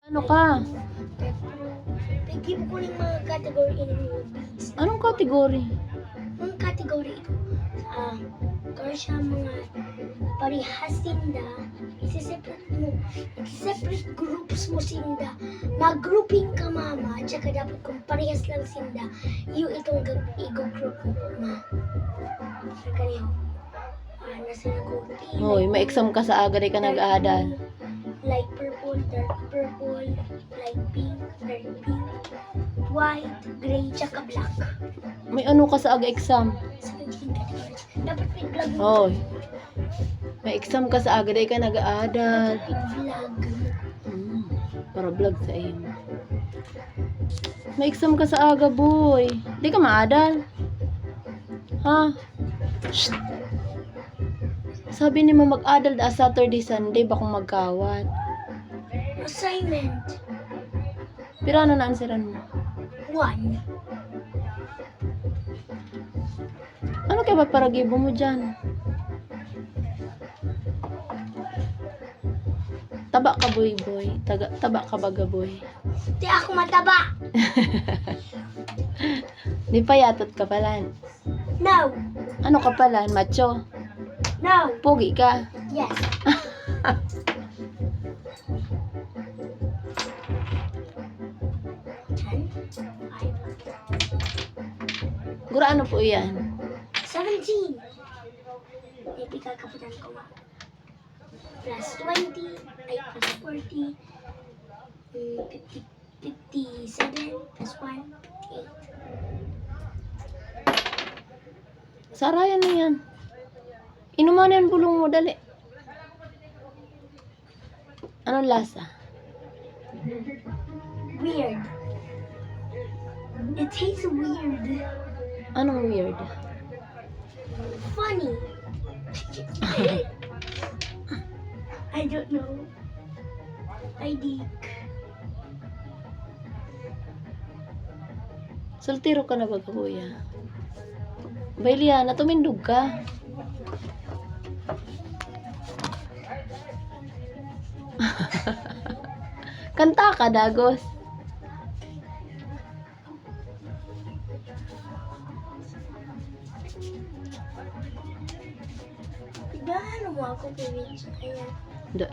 Ano ka? Pwede mo ko ng mga category in movies. Anong category? Ang category ito, kaya siya mga parehas sinda, separate groups mo sinda, mag-grouping ka mama, at saka dapat kung parehas lang sinda, yung itong i-group mo ma. Saka niyo, nasa nag-grouping. Hoy, may exam ka sa aga, di ka nag-aadal. Light purple, dark purple, light pink, dark pink, white, gray, tsaka black. May ano ka sa aga exam? 17 categories. Dapat may vlog mo. Hoy, may exam ka sa aga, di ka nag-aadal. Dapat may vlog. Para vlog sa iyo. May exam ka sa aga, boy. Di ka maadal. Ha? Shh. Sabi ni mo mag-adal da Saturday, Sunday, ba kung magkawat? Assignment. Pero ano na anseran mo? 1. Ano kaya ba para gibo mo dyan? Taba ka, boy. Taba ka baga, boy. Di ako mataba. Di pa yatot ka pala. No. Ano ka pala? Macho? No. Pogi ka? Yes. Gura ano po yan? 17. Maybe kakaputan ko ma. Plus 20. Ay, plus 40. 57. Plus 1. 8. Sarayan na yan. Inuman yan bulong mo, dali. Anong lasa? Weird. It tastes weird. Anong weird? Funny. I don't know. I think. Soltero ka na ba, kuya? Bailiana, tumindog ka. Kanta ka, Dagos. Gaano mo ako pimili sa kanya? Hindi.